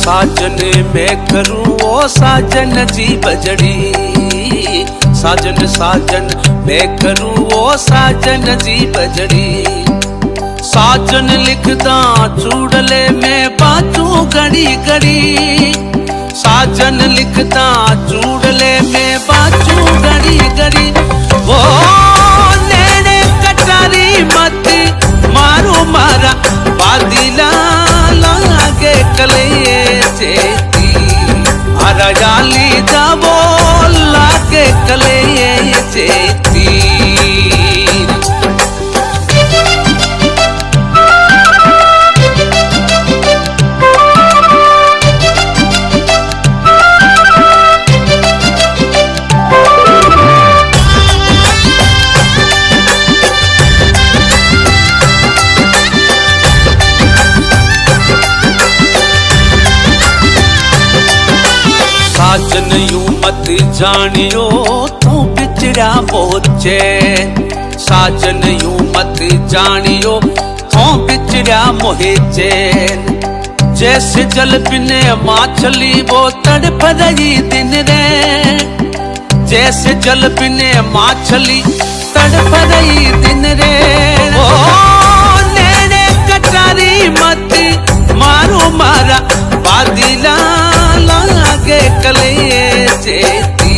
साजन में करूं ओ साजन जी बजड़ी, साजन साजन मैं करूं ओ साजन जी बजड़ी। साजन लिखदा चूड़ले में बाजू घड़ी घड़ी, साजन लिखदा चूड़ले में बाजू घड़ी घड़ी। वो नेड़े कटारी मत मारू मारा बादिला लागे कले चेती, आरा जाली जाबो लागे कले चेती। साजन यूं मत जानियो तू बिछड़ा मोचे, साजन यूं मत जानियो तू बिछड़ा मोहे चैन। जैसे जल पिने माछली वो तड़प रही दिन रे, जैसे जल पिने माछली तड़प रही दिन रे। ओ नेड़े कटारी मत मारू मारा बादिला लागे कले चेती,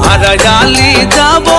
आरा जाली जाबो